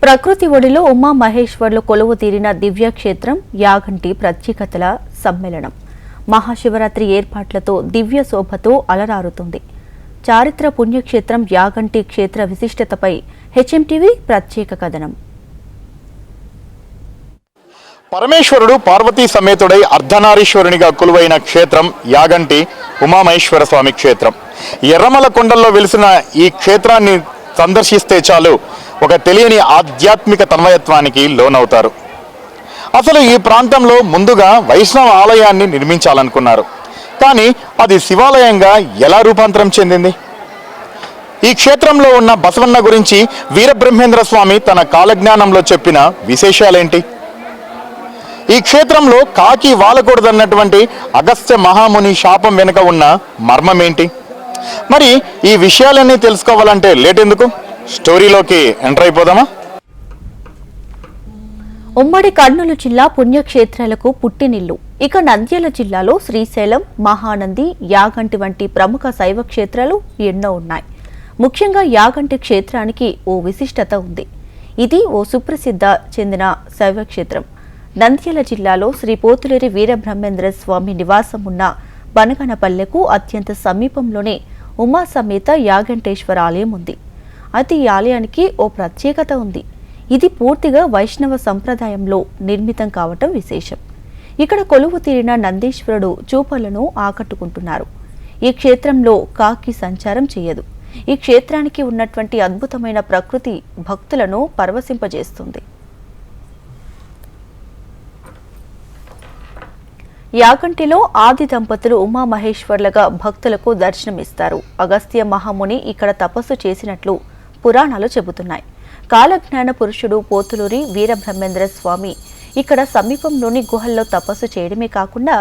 ప్రకృతి ఒడిలో ఉమా మహేశ్వర్లు కొలువు తీరిన దివ్యక్షేత్రం యాగంటి ప్రత్యేకతల సమ్మేళనం. మహాశివరాత్రి ఏర్పాట్లతో దివ్య శోభతో అలరారుతుంది. చారిత్ర పుణ్యక్షేత్రం యాగంటి క్షేత్ర విశిష్టతపై హెచ్ఎంటీవీ ప్రత్యేక కథనం. పరమేశ్వరుడు పార్వతీ సమేతుడై అర్ధనారీశ్వరునిగా కొలువైన క్షేత్రం యాగంటి ఉమామహేశ్వర స్వామి క్షేత్రం. ఎర్రమల కొండల్లో వెలిసిన ఈ క్షేత్రాన్ని సందర్శిస్తే చాలు ఒక తెలియని ఆధ్యాత్మిక తన్మయత్వానికి లోనవుతారు. అసలు ఈ ప్రాంతంలో ముందుగా వైష్ణవ ఆలయాన్ని నిర్మించాలనుకున్నారు. కానీ అది శివాలయంగా ఎలా రూపాంతరం చెందింది? ఈ క్షేత్రంలో ఉన్న బసవన్న గురించి వీరబ్రహ్మేంద్ర స్వామి తన కాలజ్ఞానంలో చెప్పిన విశేషాలేంటి? ఈ క్షేత్రంలో కాకి వాలకూడదన్నటువంటి అగస్త్య మహాముని శాపం వెనుక ఉన్న మర్మమేంటి? మరి ఈ విషయాలన్నీ తెలుసుకోవాలంటే లేట్ ఎందుకు, స్టోరీలోకి ఎంటర్ అయిపోదామా? ఉమ్మడి కర్నూలు జిల్లా పుణ్యక్షేత్రాలకు పుట్టినిల్లు. ఇక నంద్యాల జిల్లాలో శ్రీశైలం, మహానంది, యాగంటి వంటి ప్రముఖ శైవ క్షేత్రాలు ఎన్నో ఉన్నాయి. ముఖ్యంగా యాగంటి క్షేత్రానికి ఓ విశిష్టత ఉంది. ఇది ఓ సుప్రసిద్ధ చెందిన శైవ క్షేత్రం. నంద్యాల జిల్లాలో శ్రీ పోతులేరి వీరబ్రహ్మేంద్ర స్వామి నివాసం ఉన్న బనగనపల్లెకు అత్యంత సమీపంలోనే ఉమా సమేత యాగంటేశ్వర ఆలయం ఉంది. అయితే ఈ ఆలయానికి ఓ ప్రత్యేకత ఉంది. ఇది పూర్తిగా వైష్ణవ సంప్రదాయంలో నిర్మితం కావటం విశేషం. ఇక్కడ కొలువు తీరిన నందీశ్వరుడు చూపలను ఆకట్టుకుంటున్నారు. ఈ క్షేత్రంలో కాకి సంచారం చేయదు. ఈ క్షేత్రానికి ఉన్నటువంటి అద్భుతమైన ప్రకృతి భక్తులను పరవశింపజేస్తుంది. యాగంటిలో ఆది దంపతులు ఉమామహేశ్వర్లుగా భక్తులకు దర్శనమిస్తారు. అగస్త్య మహాముని ఇక్కడ తపస్సు చేసినట్లు పురాణాలు చెబుతున్నాయి. కాలజ్ఞాన పురుషుడు పోతులూరి వీరబ్రహ్మేంద్ర స్వామి ఇక్కడ సమీపంలోని గుహల్లో తపస్సు చేయడమే కాకుండా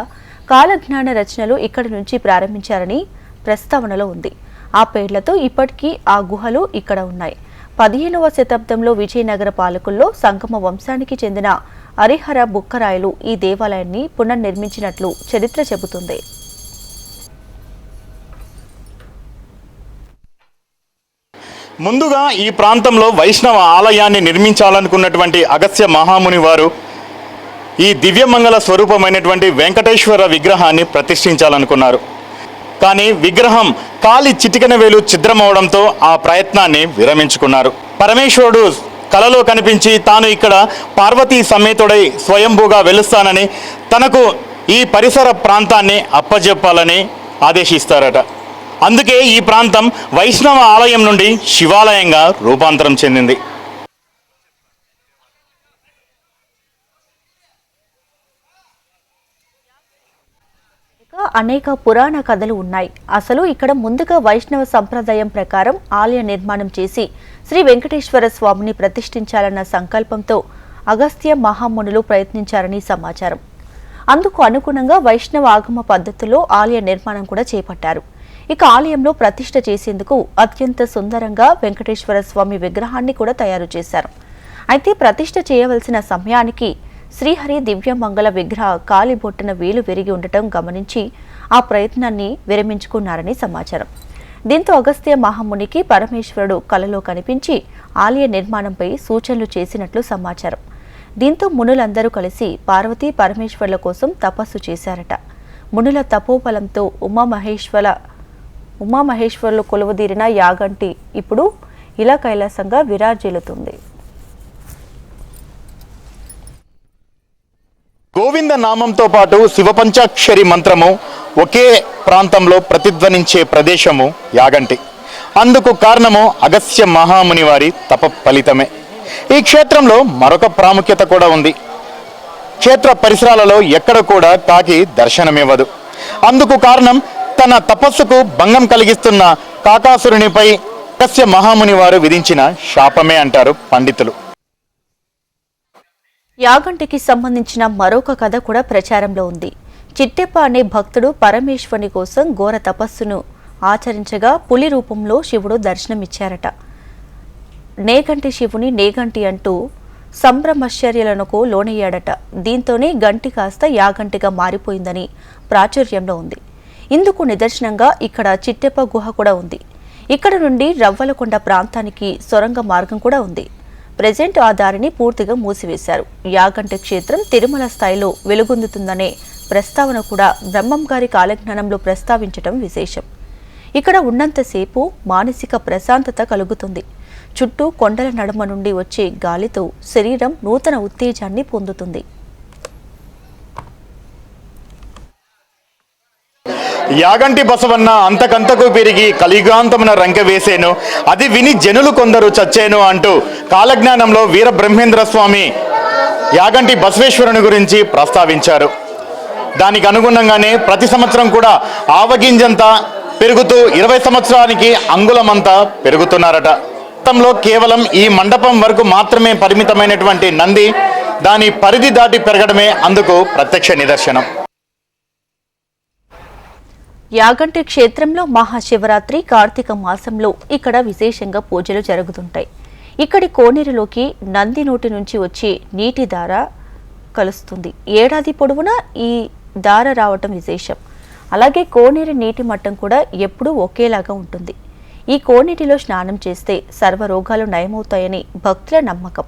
కాలజ్ఞాన రచనలు ఇక్కడి నుంచి ప్రారంభించారని ప్రస్తావనలో ఉంది. ఆ పేర్లతో ఇప్పటికీ ఆ గుహలు ఇక్కడ ఉన్నాయి. 15వ శతాబ్దంలో విజయనగర పాలకుల్లో సంగమ వంశానికి చెందిన హరిహర బుక్కరాయలు ఈ దేవాలయాన్ని పునర్నిర్మించినట్లు చరిత్ర చెబుతుంది. ముందుగా ఈ ప్రాంతంలో వైష్ణవ ఆలయాన్ని నిర్మించాలనుకున్నటువంటి అగస్త్య మహాముని వారు ఈ దివ్యమంగళ స్వరూపమైనటువంటి వెంకటేశ్వర విగ్రహాన్ని ప్రతిష్ఠించాలనుకున్నారు. కానీ విగ్రహం కాలి చిటికెన వేలు ఛిద్రమవడంతో ఆ ప్రయత్నాన్ని విరమించుకున్నారు. పరమేశ్వరుడు కలలో కనిపించి తాను ఇక్కడ పార్వతీ సమేతుడై స్వయంభూగా వెలుస్తానని, తనకు ఈ పరిసర ప్రాంతాన్ని అప్పజెప్పాలని ఆదేశిస్తారట. అందుకే ఈ ప్రాంతం వైష్ణవ ఆలయం నుండి శివాలయంగా రూపాంతరం చెందింది. అనేక పురాణ కథలు ఉన్నాయి. అసలు ఇక్కడ ముందుగా వైష్ణవ సంప్రదాయం ప్రకారం ఆలయ నిర్మాణం చేసి శ్రీ వెంకటేశ్వర స్వామిని ప్రతిష్ఠించాలన్న సంకల్పంతో అగస్త్య మహామునులు ప్రయత్నించారని సమాచారం. అందుకు అనుగుణంగా వైష్ణవ ఆగమ పద్ధతిలో ఆలయ నిర్మాణం కూడా చేపట్టారు. ఇక ఆలయంలో ప్రతిష్ఠ చేసేందుకు అత్యంత సుందరంగా వెంకటేశ్వర స్వామి విగ్రహాన్ని కూడా తయారు చేశారు. అయితే ప్రతిష్ఠ చేయవలసిన సమయానికి శ్రీహరి దివ్యమంగళ విగ్రహ కాలిబొట్టున వేలు విరిగి ఉండటం గమనించి ఆ ప్రయత్నాన్ని విరమించుకున్నారని సమాచారం. దీంతో అగస్త్య మహామునికి పరమేశ్వరుడు కలలో కనిపించి ఆలయ నిర్మాణంపై సూచనలు చేసినట్లు సమాచారం. దీంతో మునులందరూ కలిసి పార్వతీ పరమేశ్వర్ల కోసం తపస్సు చేశారట. మునుల తపోబలంతో ఉమామహేశ్వర్లు కొలువుదీరిన యాగంటి ఇప్పుడు ఇలా కైలాసంగా విరాజిల్లుతుంది. గోవింద నామంతో పాటు శివపంచాక్షరి మంత్రము ఒకే ప్రాంతంలో ప్రతిధ్వనించే ప్రదేశము యాగంటి. అందుకు కారణము అగస్త్య మహాముని వారి తప ఫలితమే. ఈ క్షేత్రంలో మరొక ప్రాముఖ్యత కూడా ఉంది. క్షేత్ర పరిసరాలలో ఎక్కడ కూడా కాకి దర్శనమివ్వదు. అందుకు కారణం తన తపస్సుకు భంగం కలిగిస్తున్న కాకాసురునిపై అగస్త్య మహాముని వారు విధించిన శాపమే అంటారు పండితులు. యాగంటికి సంబంధించిన మరొక కథ కూడా ప్రచారంలో ఉంది. చిట్టెప్ప అనే భక్తుడు పరమేశ్వరుని కోసం ఘోర తపస్సును ఆచరించగా పులి రూపంలో శివుడు దర్శనమిచ్చారట. నేగంటి శివుని నేగంటి అంటూ సంభ్రమశ్చర్యలకు లోనయ్యాడట. దీంతోనే గంటి కాస్త యాగంటిగా మారిపోయిందని ప్రాచుర్యంలో ఉంది. ఇందుకు నిదర్శనంగా ఇక్కడ చిట్టెప్ప గుహ కూడా ఉంది. ఇక్కడ నుండి రవ్వలకొండ ప్రాంతానికి సొరంగ మార్గం కూడా ఉంది. ప్రెజెంట్ ఆ దారిని పూర్తిగా మూసివేశారు. యాగంటి క్షేత్రం తిరుమల స్థాయిలో వెలుగొందుతుందనే ప్రస్తావన కూడా బ్రహ్మం గారి కాలజ్ఞానంలో ప్రస్తావించడం విశేషం. ఇక్కడ ఉన్నంతసేపు మానసిక ప్రశాంతత కలుగుతుంది. చుట్టూ కొండల నడుమ నుండి వచ్చే గాలితో శరీరం నూతన ఉత్తేజాన్ని పొందుతుంది. యాగంటి బసవన్న అంతకంతకు పెరిగి కలియుగాంతమున రంకె వేసేను, అది విని జనులు కొందరు చచ్చేను అంటూ కాలజ్ఞానంలో వీర బ్రహ్మేంద్ర స్వామి యాగంటి బసవేశ్వరుని గురించి ప్రస్తావించారు. దానికి అనుగుణంగానే ప్రతి సంవత్సరం కూడా ఆవగింజంతా పెరుగుతూ 20 సంవత్సరానికి అంగుళమంతా పెరుగుతున్నారట. గతంలో కేవలం ఈ మండపం వరకు మాత్రమే పరిమితమైనటువంటి నంది దాని పరిధి దాటి పెరగడమే అందుకు ప్రత్యక్ష నిదర్శనం. యాగంటి క్షేత్రంలో మహాశివరాత్రి కార్తీక మాసంలో ఇక్కడ విశేషంగా పూజలు జరుగుతుంటాయి. ఇక్కడి కోనేరులోకి నంది నోటి నుంచి వచ్చి నీటి దార కలుస్తుంది. ఏడాది పొడవునా ఈ దార రావటం విశేషం. అలాగే కోనేరు నీటి మట్టం కూడా ఎప్పుడూ ఒకేలాగా ఉంటుంది. ఈ కోనేటిలో స్నానం చేస్తే సర్వ రోగాలు నయమవుతాయని భక్తుల నమ్మకం.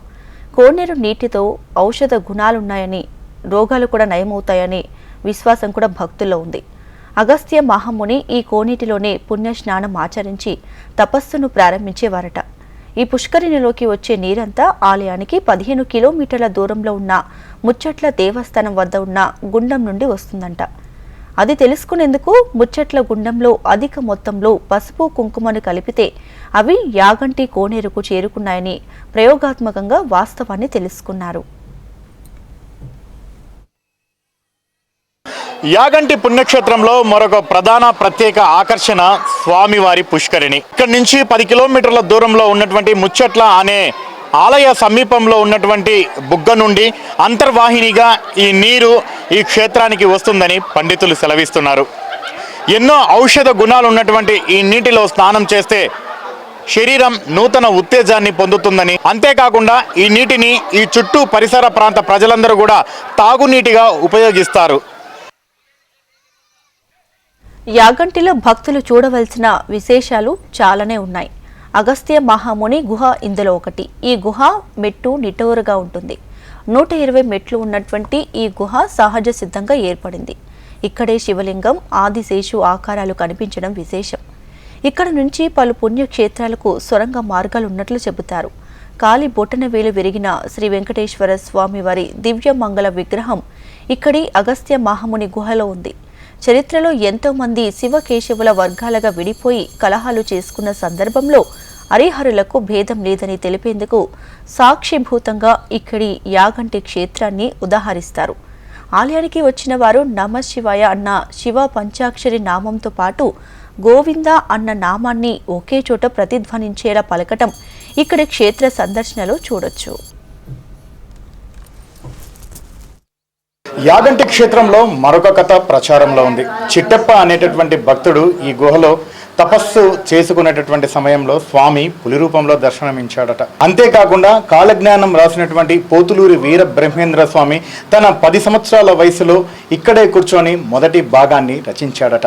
కోనేరు నీటితో ఔషధ గుణాలున్నాయని, రోగాలు కూడా నయమవుతాయని విశ్వాసం కూడా భక్తుల్లో ఉంది. అగస్త్య మహాముని ఈ కోనేటిలోనే పుణ్య స్నానం ఆచరించి తపస్సును ప్రారంభించేవారట. ఈ పుష్కరిణిలోకి వచ్చే నీరంతా ఆలయానికి 15 కిలోమీటర్ల దూరంలో ఉన్న ముచ్చట్ల దేవస్థానం వద్ద ఉన్న గుండం నుండి వస్తుందంట. అది తెలుసుకునేందుకు ముచ్చట్ల గుండంలో అధిక మొత్తంలో పసుపు కుంకుమను కలిపితే అవి యాగంటి కోనేరుకు చేరుకున్నాయని ప్రయోగాత్మకంగా వాస్తవాన్ని తెలుసుకున్నారు. యాగంటి పుణ్యక్షేత్రంలో మరొక ప్రధాన ప్రత్యేక ఆకర్షణ స్వామివారి పుష్కరిణి. ఇక్కడి నుంచి 10 కిలోమీటర్ల దూరంలో ఉన్నటువంటి ముచ్చట్ల అనే ఆలయ సమీపంలో ఉన్నటువంటి బుగ్గ నుండి అంతర్వాహినిగా ఈ నీరు ఈ క్షేత్రానికి వస్తుందని పండితులు సెలవిస్తున్నారు. ఎన్నో ఔషధ గుణాలు ఉన్నటువంటి ఈ నీటిలో స్నానం చేస్తే శరీరం నూతన ఉత్తేజాన్ని పొందుతుందని, అంతేకాకుండా ఈ నీటిని ఈ చుట్టూ పరిసర ప్రాంత ప్రజలందరూ కూడా తాగునీటిగా ఉపయోగిస్తారు. యాగంటిలో భక్తులు చూడవలసిన విశేషాలు చాలానే ఉన్నాయి. అగస్త్య మహాముని గుహ ఇందులో ఒకటి. ఈ గుహ మెట్టు నిటోరుగా ఉంటుంది. 120 మెట్లు ఉన్నటువంటి ఈ గుహ సహజ సిద్ధంగా ఏర్పడింది. ఇక్కడే శివలింగం, ఆదిశేషు ఆకారాలు కనిపించడం విశేషం. ఇక్కడ నుంచి పలు పుణ్యక్షేత్రాలకు సొరంగ మార్గాలు ఉన్నట్లు చెబుతారు. కాలి బొటన వేలు విరిగిన శ్రీ వెంకటేశ్వర స్వామి వారి దివ్య మంగళ విగ్రహం ఇక్కడి అగస్త్య మహాముని గుహలో ఉంది. చరిత్రలో ఎంతో మంది శివకేశవుల వర్గాలుగా విడిపోయి కలహాలు చేసుకున్న సందర్భంలో హరిహరులకు భేదం లేదని తెలిపేందుకు సాక్షిభూతంగా ఇక్కడి యాగంటి క్షేత్రాన్ని ఉదాహరిస్తారు. ఆలయానికి వచ్చిన వారు నమ శివాయ అన్న శివ పంచాక్షరి నామంతో పాటు గోవింద అన్న నామాన్ని ఒకే చోట ప్రతిధ్వనించేలా పలకటం ఇక్కడి క్షేత్ర సందర్శనలో చూడొచ్చు. యాగంటి క్షేత్రంలో మరొక కథ ప్రచారంలో ఉంది. చిట్టప్ప అనేటటువంటి భక్తుడు ఈ గుహలో తపస్సు చేసుకునేటటువంటి సమయంలో స్వామి పులి రూపంలో దర్శనమించాడట. అంతేకాకుండా కాలజ్ఞానం రాసినటువంటి పోతులూరి వీర బ్రహ్మేంద్ర స్వామి తన 10 సంవత్సరాల వయసులో ఇక్కడే కూర్చొని మొదటి భాగాన్ని రచించాడట.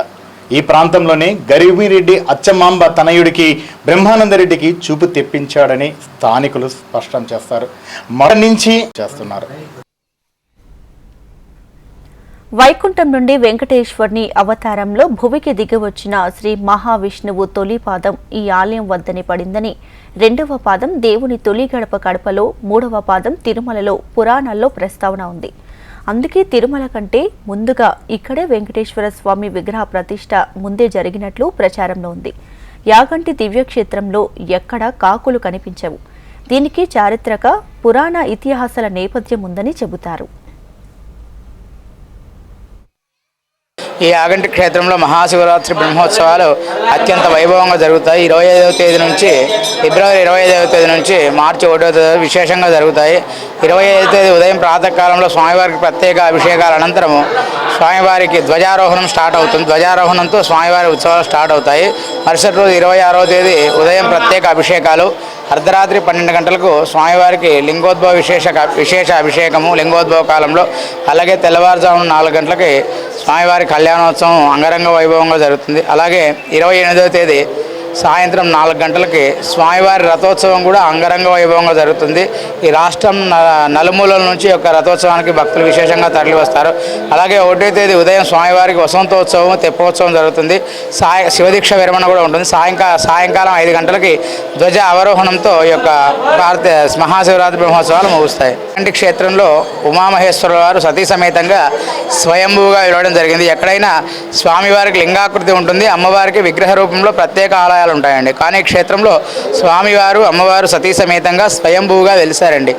ఈ ప్రాంతంలోనే గరిమిరెడ్డి అచ్చమాంబ తనయుడికి బ్రహ్మానందరెడ్డికి చూపు తెప్పించాడని స్థానికులు స్పష్టం చేస్తారు. మరణించి చేస్తున్నారు. వైకుంఠం నుండి వెంకటేశ్వర్ని అవతారంలో భువికి దిగివచ్చిన శ్రీ మహావిష్ణువు తొలి పాదం ఈ ఆలయం వద్దనే పడిందని, 2వ పాదం దేవుని తొలి గడప కడపలో, 3వ పాదం తిరుమలలో పురాణాల్లో ప్రస్తావన ఉంది. అందుకే తిరుమల కంటే ముందుగా ఇక్కడే వెంకటేశ్వర స్వామి విగ్రహ ప్రతిష్ఠ ముందే జరిగినట్లు ప్రచారంలో ఉంది. యాగంటి దివ్యక్షేత్రంలో ఎక్కడా కాకులు కనిపించవు. దీనికి చారిత్రక పురాణ ఇతిహాసాల నేపథ్యం ఉందని చెబుతారు. ఈ యాగంటి క్షేత్రంలో మహాశివరాత్రి బ్రహ్మోత్సవాలు అత్యంత వైభవంగా జరుగుతాయి. 25వ తేదీ నుంచి ఫిబ్రవరి 25వ తేదీ నుంచి మార్చి 1వ తేదీ విశేషంగా జరుగుతాయి. 25వ తేదీ ఉదయం ప్రాతకాలంలో స్వామివారికి ప్రత్యేక అభిషేకాల అనంతరము స్వామివారికి ధ్వజారోహణం స్టార్ట్ అవుతుంది. ధ్వజారోహణంతో స్వామివారి ఉత్సవాలు స్టార్ట్ అవుతాయి. మరుసటి రోజు 26వ తేదీ ఉదయం ప్రత్యేక అభిషేకాలు, అర్ధరాత్రి 12 గంటలకు స్వామివారికి లింగోద్భవ విశేష అభిషేకము లింగోద్భవ కాలంలో, అలాగే తెల్లవారుజామున 4 గంటలకి స్వామివారి కళ్యాణోత్సవం అంగరంగ వైభవంగా జరుగుతుంది. అలాగే 28వ తేదీ సాయంత్రం 4 గంటలకి స్వామివారి రథోత్సవం కూడా అంగరంగ వైభవంగా జరుగుతుంది. ఈ రాష్ట్రం నలుమూలల నుంచి యొక్క రథోత్సవానికి భక్తులు విశేషంగా తరలి వస్తారు. అలాగే 1వ తేదీ ఉదయం స్వామివారికి వసంతోత్సవం, తెప్పోత్సవం జరుగుతుంది. శివదీక్ష విరమణ కూడా ఉంటుంది. సాయంకాలం 5 గంటలకి ధ్వజ అవరోహణంతో ఈ యొక్క మహాశివరాత్రి బ్రహ్మోత్సవాలు ముగుస్తాయి. ఇలాంటి క్షేత్రంలో ఉమామహేశ్వరుల వారు సతీ సమేతంగా స్వయంభూగా ఇవ్వడం జరిగింది. ఎక్కడైనా స్వామివారికి లింగాకృతి ఉంటుంది, అమ్మవారికి విగ్రహ రూపంలో ప్రత్యేక ఆలయాలు ఉంటాయండి. కానీ ఈ క్షేత్రంలో స్వామివారు అమ్మవారు సతీ సమేతంగా స్వయంభూగా వెలిసారండి.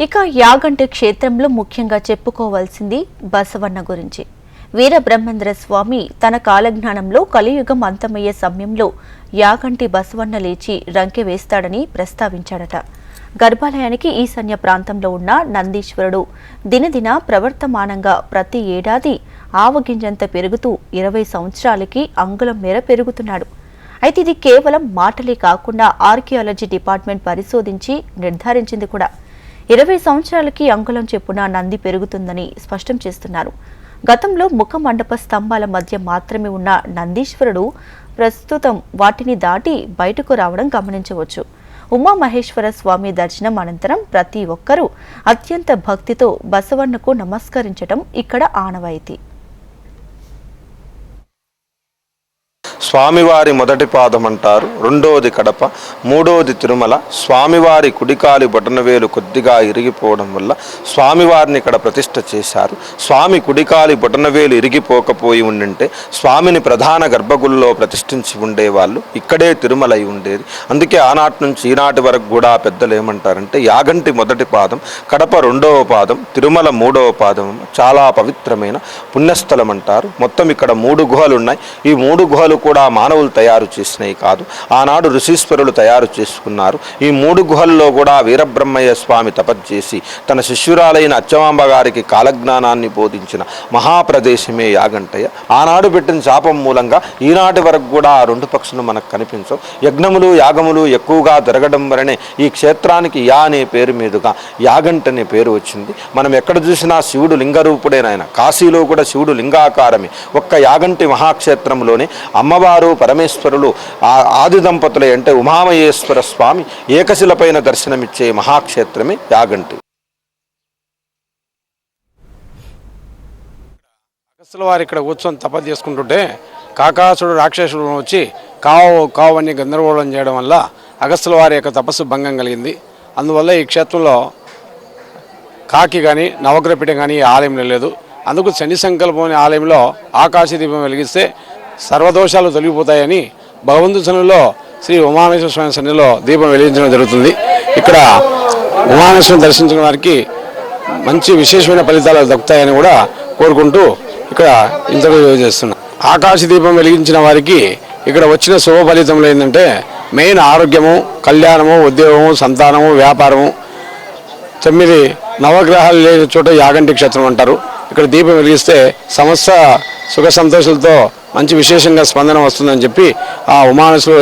ఇక యాగంటి క్షేత్రంలో ముఖ్యంగా చెప్పుకోవాల్సింది బసవన్న గురించి. వీరబ్రహ్మేంద్ర స్వామి తన కాలజ్ఞానంలో కలియుగం అంతమయ్యే సమయంలో యాగంటి బసవన్న లేచి రంకె వేస్తాడని ప్రస్తావించాడట. గర్భాలయానికి ఈశాన్య ప్రాంతంలో ఉన్న నందీశ్వరుడు దినదిన ప్రవర్తమానంగా ప్రతి ఏడాది ఆవగింజంత పెరుగుతూ 20 సంవత్సరాలకి అంగుళం మేర పెరుగుతున్నాడు. అయితే ఇది కేవలం మాటలే కాకుండా ఆర్కియాలజీ డిపార్ట్మెంట్ పరిశోధించి నిర్ధారించింది కూడా. 20 సంవత్సరాలకి అంగుళం చెప్పున నంది పెరుగుతుందని స్పష్టం చేస్తున్నారు. గతంలో ముఖ మండప స్తంభాల మధ్య మాత్రమే ఉన్న నందీశ్వరుడు ప్రస్తుతం వాటిని దాటి బయటకు రావడం గమనించవచ్చు. ఉమామహేశ్వర స్వామి దర్శనం అనంతరం ప్రతి ఒక్కరూ అత్యంత భక్తితో బసవన్నకు నమస్కరించడం ఇక్కడ ఆనవాయితీ. స్వామివారి మొదటి పాదం అంటారు, రెండోది కడప, మూడోది తిరుమల. స్వామివారి కుడికాలి బొటనవేలు కొద్దిగా ఇరిగిపోవడం వల్ల స్వామివారిని ఇక్కడ ప్రతిష్ఠ చేశారు. స్వామి కుడికాలి బొటనవేలు ఇరిగిపోకపోయి ఉండింటే స్వామిని ప్రధాన గర్భగుడిలో ప్రతిష్ఠించి ఉండేవాళ్ళు. ఇక్కడే తిరుమల అయి ఉండేది. అందుకే ఆనాటి నుంచి ఈనాటి వరకు కూడా పెద్దలు ఏమంటారంటే యాగంటి మొదటి పాదం, కడప రెండవ పాదం, తిరుమల మూడవ పాదం చాలా పవిత్రమైన పుణ్యస్థలం అంటారు. మొత్తం ఇక్కడ 3 గుహలు ఉన్నాయి. ఈ 3 గుహలు కూడా మానవులు తయారు చేసినవి కాదు, ఆనాడు ఋషీశ్వరులు తయారు చేసుకున్నారు. ఈ 3 గుహల్లో కూడా వీరబ్రహ్మయ్య స్వామి తపస్చేసి తన శిష్యురాలైన అచ్చమాంబ గారికి కాలజ్ఞానాన్ని బోధించిన మహాప్రదేశమే యాగంటయ్య. ఆనాడు పెట్టిన శాపం మూలంగా ఈనాటి వరకు కూడా 2 పక్షులు మనకు కనిపించవు. యజ్ఞములు యాగములు ఎక్కువగా జరగడం వలనే ఈ క్షేత్రానికి యా అనే పేరు మీదుగా యాగంట అనే పేరు వచ్చింది. మనం ఎక్కడ చూసినా శివుడు లింగరూపుడేనాయన. కాశీలో కూడా శివుడు లింగాకారమే. ఒక్క యాగంటి మహాక్షేత్రంలోనే అమ్మవారు పరమేశ్వరులు ఆది దంపతులే అంటే ఉమామహేశ్వర స్వామి ఏకశిలపైన దర్శనమిచ్చే మహాక్షేత్రమే యాగంటి. అగస్త్యుల వారు ఇక్కడ కూర్చొని తపస్సు చేసుకుంటుంటే కాకాసుడు రాక్షసుడు వచ్చి కావు అని గందరగోళం చేయడం వల్ల అగస్త్యుల వారి యొక్క తపస్సు భంగం కలిగింది. అందువల్ల ఈ క్షేత్రంలో కాకి కానీ నవగ్రహపీఠం కానీ ఈ ఆలయంలో లేదు. అందుకు శని సంకల్పం అనే ఆలయంలో ఆకాశ దీపం వెలిగిస్తే సర్వదోషాలు తొలగిపోతాయని భగవంతుని సన్నిధిలో శ్రీ ఉమామహేశ్వర స్వామి సన్నిధిలో దీపం వెలిగించడం జరుగుతుంది. ఇక్కడ ఉమామహేశ్వరం దర్శించిన వారికి మంచి విశేషమైన ఫలితాలు దక్కుతాయని కూడా కోరుకుంటూ ఇక్కడ ఇంటర్వ్యూ చేస్తున్నాం. ఆకాశ దీపం వెలిగించిన వారికి ఇక్కడ వచ్చిన శుభ ఫలితంలో ఏంటంటే మెయిన్ ఆరోగ్యము, కళ్యాణము, ఉద్యోగము, సంతానము, వ్యాపారము. 9 నవగ్రహాలు లేని చోట యాగంటి క్షేత్రం అంటారు. ఇక్కడ దీపం వెలిగిస్తే సమస్త సుఖ సంతోషాలతో మంచి విశేషంగా స్పందన వస్తుందని చెప్పి ఆ ఉమామహేశ్వర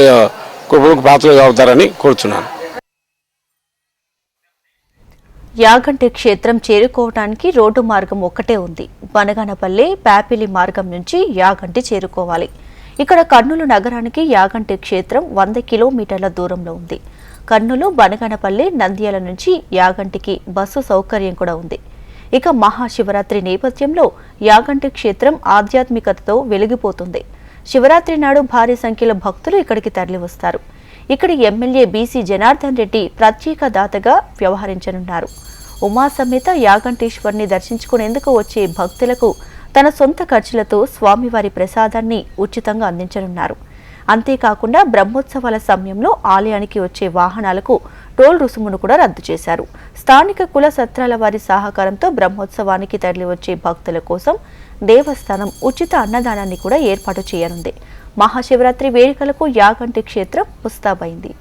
కృపకు పాత్రలు అవుతారని కోరుతున్నాను. యాగంటి క్షేత్రం చేరుకోవడానికి రోడ్డు మార్గం ఒక్కటే ఉంది. బనగానపల్లి ప్యాపిలి మార్గం నుంచి యాగంటి చేరుకోవాలి. ఇక్కడ కర్నూలు నగరానికి యాగంటి క్షేత్రం 100 కిలోమీటర్ల దూరంలో ఉంది. కర్నూలు, బనగానపల్లి, నంద్యాల నుంచి యాగంటికి బస్సు సౌకర్యం కూడా ఉంది. ఇక మహాశివరాత్రి నేపథ్యంలో యాగంటి క్షేత్రం ఆధ్యాత్మికతతో వెలిగిపోతుంది. శివరాత్రి నాడు భారీ సంఖ్యలో భక్తులు ఇక్కడికి తరలివస్తారు. ఇక్కడి ఎమ్మెల్యే బీసీ జనార్దన్ రెడ్డి ప్రత్యేక దాతగా వ్యవహరించనున్నారు. ఉమా సమేత యాగంటేశ్వరిని దర్శించుకునేందుకు వచ్చే భక్తులకు తన సొంత ఖర్చులతో స్వామివారి ప్రసాదాన్ని ఉచితంగా అందించనున్నారు. అంతేకాకుండా బ్రహ్మోత్సవాల సమయంలో ఆలయానికి వచ్చే వాహనాలకు టోల్ రుసుమును కూడా రద్దు చేశారు. స్థానిక కుల సత్రాల వారి సహకారంతో బ్రహ్మోత్సవానికి తరలివచ్చే భక్తుల కోసం దేవస్థానం ఉచిత అన్నదానాన్ని కూడా ఏర్పాటు చేయనుంది. మహాశివరాత్రి వేడుకలకు యాగంటి క్షేత్రం ముస్తాబైంది.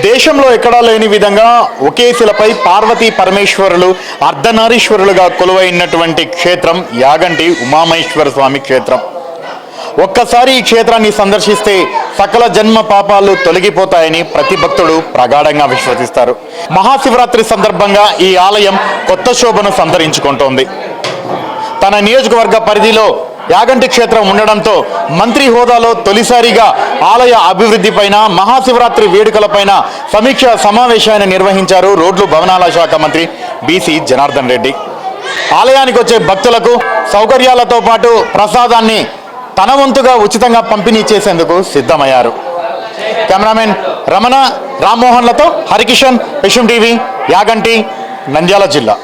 దేశంలో ఎక్కడా లేని విధంగా ఒకే శిలపై పార్వతీ పరమేశ్వరులు అర్ధనారీశ్వరులుగా కొలువైనటువంటి క్షేత్రం యాగంటి ఉమామహేశ్వర స్వామి క్షేత్రం. ఒక్కసారి ఈ క్షేత్రాన్ని సందర్శిస్తే సకల జన్మ పాపాలు తొలగిపోతాయని ప్రతి భక్తుడు ప్రగాఢంగా విశ్వసిస్తారు. మహాశివరాత్రి సందర్భంగా ఈ ఆలయం కొత్త శోభను సంతరించుకుంటోంది. తన నియోజకవర్గ పరిధిలో యాగంటి క్షేత్రం ఉండడంతో మంత్రి హోదాలో తొలిసారిగా ఆలయ అభివృద్ధిపైన మహాశివరాత్రి వేడుకలపైన సమీక్ష సమావేశాన్ని నిర్వహించారు రోడ్లు భవనాల శాఖ మంత్రి బీసీ జనార్దన్ రెడ్డి. ఆలయానికి వచ్చే భక్తులకు సౌకర్యాలతో పాటు ప్రసాదాన్ని తన వంతుగా ఉచితంగా పంపిణీ చేసేందుకు సిద్ధమయ్యారు. కెమెరామెన్ రమణ రామ్మోహన్లతో హరికిషన్, విషయం టీవీ, యాగంటి, నంద్యాల జిల్లా.